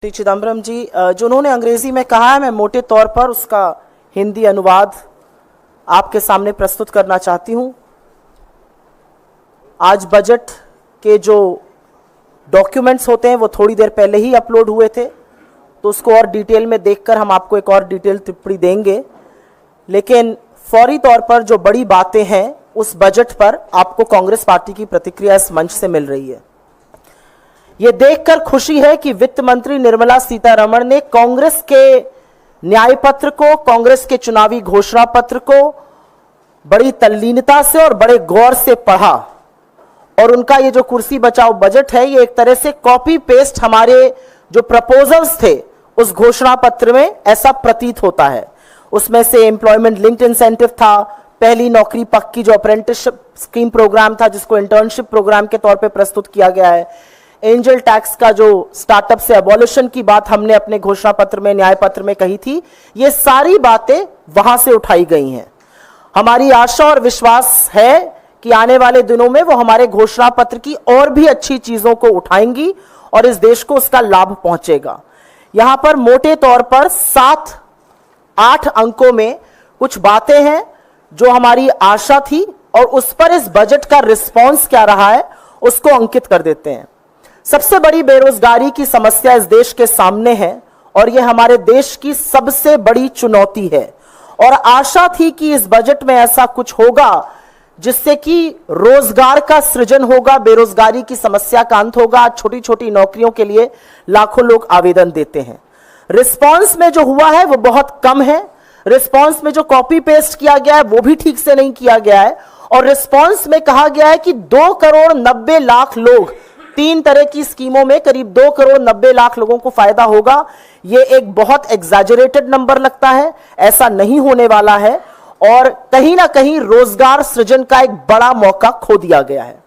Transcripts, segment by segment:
श्री चिदम्बरम जी, जो उन्होंने अंग्रेजी में कहा है, मैं मोटे तौर पर उसका हिंदी अनुवाद आपके सामने प्रस्तुत करना चाहती हूं। आज बजट के जो डॉक्यूमेंट्स होते हैं वो थोड़ी देर पहले ही अपलोड हुए थे, तो उसको और डिटेल में देखकर हम आपको एक और डिटेल टिप्पणी देंगे। लेकिन फौरी तौर पर जो बड़ी बातें हैं उस बजट पर आपको कांग्रेस पार्टी की प्रतिक्रिया इस मंच से मिल रही है। ये देखकर खुशी है कि वित्त मंत्री निर्मला सीतारमण ने कांग्रेस के न्याय पत्र को, कांग्रेस के चुनावी घोषणा पत्र को बड़ी तल्लीनता से और बड़े गौर से पढ़ा, और उनका ये जो कुर्सी बचाओ बजट है ये एक तरह से कॉपी पेस्ट हमारे जो प्रपोजल्स थे उस घोषणा पत्र में ऐसा प्रतीत होता है। उसमें से एम्प्लॉयमेंट लिंक्ड इंसेंटिव था, पहली नौकरी पक्की जो अप्रेंटिसशिप स्कीम प्रोग्राम था जिसको इंटर्नशिप प्रोग्राम के तौर पे प्रस्तुत किया गया है, एंजल टैक्स का जो स्टार्टअप से अबॉलिशन की बात हमने अपने घोषणा पत्र में, न्याय पत्र में कही थी, ये सारी बातें वहां से उठाई गई हैं। हमारी आशा और विश्वास है कि आने वाले दिनों में वो हमारे घोषणा पत्र की और भी अच्छी चीजों को उठाएंगी और इस देश को उसका लाभ पहुंचेगा। यहां पर मोटे तौर पर 7-8 अंकों में कुछ बातें हैं जो हमारी आशा थी, और उस पर इस बजट का रिस्पॉन्स क्या रहा है उसको अंकित कर देते हैं। सबसे बड़ी बेरोजगारी की समस्या इस देश के सामने है और यह हमारे देश की सबसे बड़ी चुनौती है, और आशा थी कि इस बजट में ऐसा कुछ होगा जिससे कि रोजगार का सृजन होगा, बेरोजगारी की समस्या का अंत होगा। छोटी छोटी नौकरियों के लिए लाखों लोग आवेदन देते हैं। रिस्पांस में जो हुआ है वो बहुत कम है। रिस्पांस में जो कॉपी पेस्ट किया गया है वो भी ठीक से नहीं किया गया है, और रिस्पांस में कहा गया है कि 2,90,00,000 लोग, 3 तरह की स्कीमों में करीब 2,90,00,000 लोगों को फायदा होगा। यह एक बहुत एग्जैजरेटेड नंबर लगता है, ऐसा नहीं होने वाला है, और कहीं ना कहीं रोजगार सृजन का एक बड़ा मौका खो दिया गया है।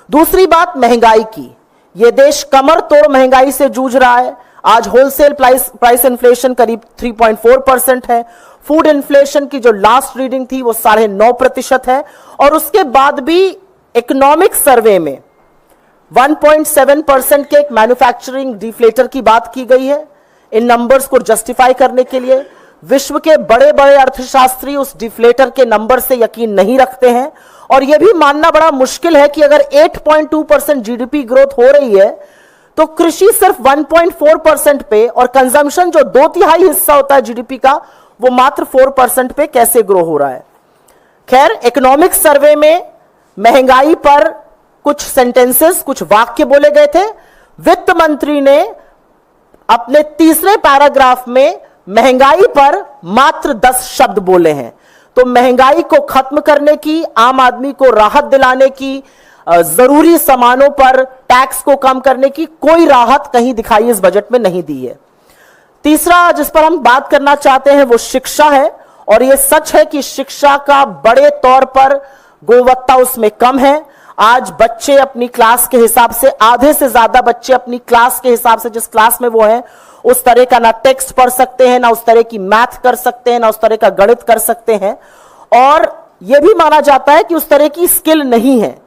दूसरी बात महंगाई की, यह देश कमर तोड़ महंगाई से जूझ रहा है। आज होलसेल प्राइस इन्फ्लेशन करीब 3.4% है। फूड इन्फ्लेशन की जो लास्ट रीडिंग थी वो 9.5% है, और उसके बाद भी इकोनॉमिक सर्वे में 1.7% के एक मैन्युफैक्चरिंग डिफ्लेटर की बात की गई है। इन नंबर्स को जस्टिफाई करने के लिए विश्व के बड़े बड़े अर्थशास्त्री उस डिफ्लेटर के नंबर से यकीन नहीं रखते हैं, और यह भी मानना बड़ा मुश्किल है कि अगर 8.2% जीडीपी ग्रोथ हो रही है तो कृषि सिर्फ 1.4% पे, और कंजम्पशन जो 2/3 हिस्सा होता है जीडीपी का वो मात्र 4% पे कैसे ग्रो हो रहा है। खैर, इकोनॉमिक सर्वे में महंगाई पर कुछ सेंटेंसेस, कुछ वाक्य बोले गए थे। वित्त मंत्री ने अपने तीसरे पैराग्राफ में महंगाई पर मात्र 10 शब्द बोले हैं। तो महंगाई को खत्म करने की, आम आदमी को राहत दिलाने की, जरूरी सामानों पर टैक्स को कम करने की कोई राहत कहीं दिखाई इस बजट में नहीं दी है। तीसरा जिस पर हम बात करना चाहते हैं वो शिक्षा है, और यह सच है कि शिक्षा का बड़े तौर पर गुणवत्ता उसमें कम है। आज बच्चे अपनी क्लास के हिसाब से, आधे से ज्यादा बच्चे अपनी क्लास के हिसाब से, जिस क्लास में वो हैं उस तरह का ना टेक्स्ट पढ़ सकते हैं, ना उस तरह की मैथ कर सकते हैं, ना उस तरह का गणित कर सकते हैं, और यह भी माना जाता है कि उस तरह की स्किल नहीं है।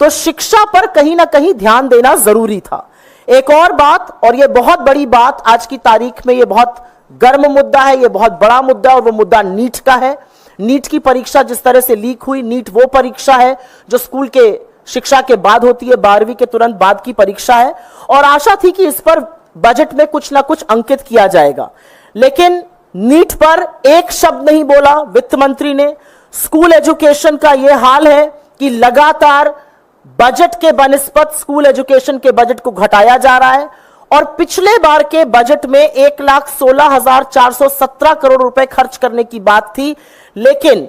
तो शिक्षा पर कहीं ना कहीं ध्यान देना जरूरी था। एक और बात, और यह बहुत बड़ी बात आज की तारीख में, यह बहुत गर्म मुद्दा है, यह बहुत बड़ा मुद्दा, और वो मुद्दा नीट का है। नीट की परीक्षा जिस तरह से लीक हुई, नीट वो परीक्षा है जो स्कूल के शिक्षा के बाद होती है, 12वीं के तुरंत बाद की परीक्षा है, और आशा थी कि इस पर बजट में कुछ ना कुछ अंकित किया जाएगा। लेकिन नीट पर एक शब्द नहीं बोला वित्त मंत्री ने। स्कूल एजुकेशन का यह हाल है कि लगातार बजट के बनिस्पत स्कूल एजुकेशन के बजट को घटाया जा रहा है, और पिछले बार के बजट में 1,16,417 करोड़ रुपए खर्च करने की बात थी, लेकिन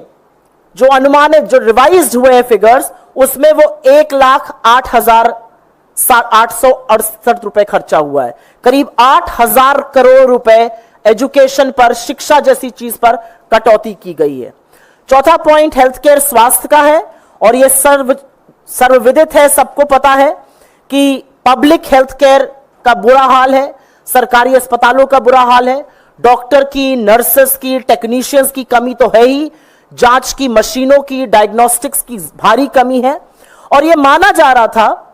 जो अनुमानित, जो रिवाइज्ड हुए हैं फिगर्स, उसमें वो 1,08,868 रुपए खर्चा हुआ है। करीब 8,000 करोड़ रुपए एजुकेशन पर, शिक्षा जैसी चीज पर कटौती की गई है। चौथा पॉइंट हेल्थ केयर, स्वास्थ्य का है, और यह सर्वविदित है, सबको पता है कि पब्लिक हेल्थ केयर का बुरा हाल है, सरकारी अस्पतालों का बुरा हाल है। डॉक्टर की, नर्सेस की, टेक्नीशियंस की कमी तो है ही, जांच की मशीनों की, डायग्नोस्टिक्स की भारी कमी है, और यह माना जा रहा था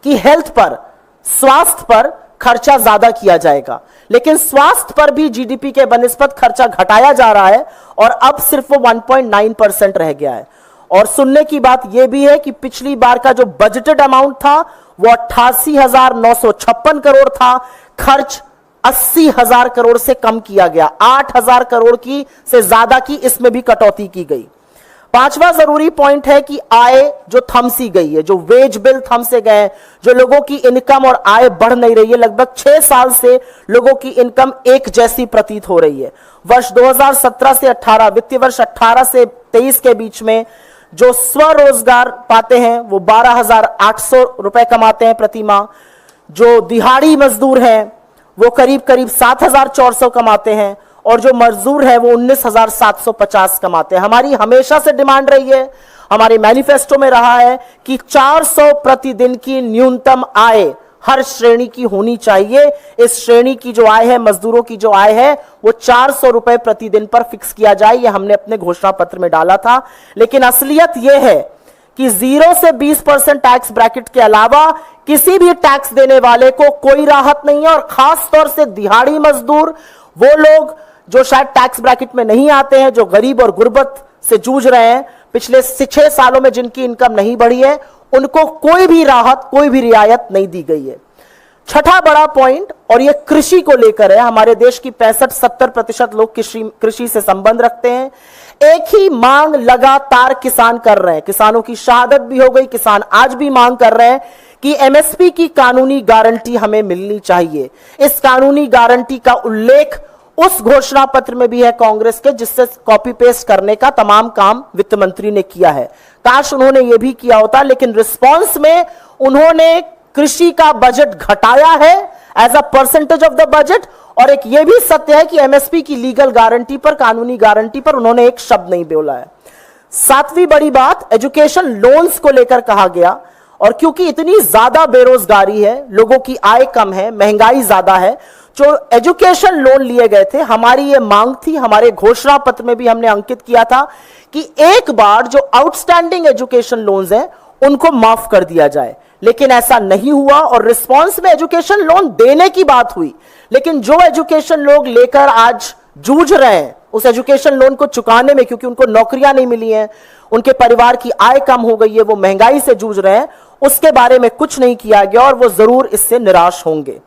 कि हेल्थ पर, स्वास्थ्य पर खर्चा ज्यादा किया जाएगा, लेकिन स्वास्थ्य पर भी जीडीपी के बनिस्बत खर्चा घटाया जा रहा है और अब सिर्फ वो 1.9% रह गया है। और सुनने की बात यह भी है कि पिछली बार का जो बजटेड अमाउंट था वो 88,956 करोड़ था, खर्च 80,000 करोड़ से कम किया गया, 8,000 करोड़ की से ज्यादा की इसमें भी कटौती की गई। पांचवा जरूरी पॉइंट है कि आय जो थमसी गई है, जो वेज बिल थमसे गए हैं, जो लोगों की इनकम और आय बढ़ नहीं रही है, लगभग 6 साल से लोगों की इनकम एक जैसी प्रतीत हो रही है। वर्ष 2017 से 18, वित्तीय वर्ष 18 से 23 के बीच में जो स्वरोजगार पाते हैं वो 12,800 रुपए कमाते हैं प्रति माह, जो दिहाड़ी मजदूर हैं वो करीब करीब 7,400 कमाते हैं, और जो मजदूर है वो 19,750 कमाते हैं। हमारी हमेशा से डिमांड रही है, हमारे मैनिफेस्टो में रहा है कि 400 प्रतिदिन की न्यूनतम आय हर श्रेणी की होनी चाहिए। इस श्रेणी की जो आय है, मजदूरों की जो आय है, वो 400 रुपए प्रतिदिन पर फिक्स किया जाए, ये हमने अपने घोषणा पत्र में डाला था। लेकिन असलियत यह है कि 0 से 20% टैक्स ब्रैकेट के अलावा किसी भी टैक्स देने वाले को कोई राहत नहीं है, और खास तौर से दिहाड़ी मजदूर, वो लोग जो शायद टैक्स ब्रैकेट में नहीं आते हैं, जो गरीब और गुर्बत से जूझ रहे हैं, पिछले 6 सालों में जिनकी इनकम नहीं बढ़ी है, उनको कोई भी राहत, कोई भी रियायत नहीं दी गई है। छठा बड़ा पॉइंट, और यह कृषि को लेकर है। हमारे देश की 65-70% लोग कृषि से संबंध रखते हैं। एक ही मांग लगातार किसान कर रहे हैं, किसानों की शहादत भी हो गई, किसान आज भी मांग कर रहे हैं कि एमएसपी की कानूनी गारंटी हमें मिलनी चाहिए। इस कानूनी गारंटी का उल्लेख उस घोषणा पत्र में भी है कांग्रेस के, जिससे कॉपी पेस्ट करने का तमाम काम वित्त मंत्री ने किया है। काश उन्होंने यह भी किया होता, लेकिन रिस्पांस में उन्होंने कृषि का बजट घटाया है as a percentage of the budget, और एक यह भी सत्य है कि एमएसपी की लीगल गारंटी पर, कानूनी गारंटी पर उन्होंने एक शब्द नहीं बोला है। सातवीं बड़ी बात, एजुकेशन लोन्स को लेकर कहा गया, और क्योंकि इतनी ज्यादा बेरोजगारी है, लोगों की आय कम है, महंगाई ज्यादा है, जो एजुकेशन लोन लिए गए थे, हमारी ये मांग थी, हमारे घोषणा पत्र में भी हमने अंकित किया था कि एक बार जो आउटस्टैंडिंग एजुकेशन लोन्स हैं उनको माफ कर दिया जाए। लेकिन ऐसा नहीं हुआ, और रिस्पांस में एजुकेशन लोन देने की बात हुई, लेकिन जो एजुकेशन लोग लेकर आज जूझ रहे हैं उस एजुकेशन लोन को चुकाने में, क्योंकि उनको नौकरियां नहीं मिली हैं, उनके परिवार की आय कम हो गई है, वो महंगाई से जूझ रहे हैं, उसके बारे में कुछ नहीं किया गया, और वो जरूर इससे निराश होंगे।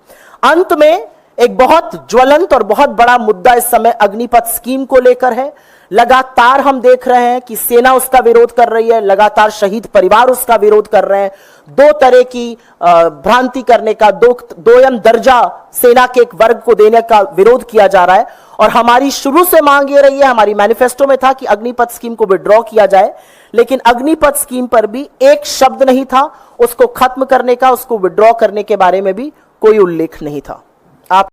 अंत में एक बहुत ज्वलंत और बहुत बड़ा मुद्दा इस समय अग्निपथ स्कीम को लेकर है। लगातार हम देख रहे हैं कि सेना उसका विरोध कर रही है, लगातार शहीद परिवार उसका विरोध कर रहे हैं। 2 तरह की भ्रांति करने का, दोयम दर्जा सेना के एक वर्ग को देने का विरोध किया जा रहा है, और हमारी शुरू से मांग ये रही है, हमारी मैनिफेस्टो में था कि अग्निपथ स्कीम को विड्रॉ किया जाए, लेकिन अग्निपथ स्कीम पर भी एक शब्द नहीं था उसको खत्म करने का, उसको विड्रॉ करने के बारे में भी कोई उल्लेख नहीं था।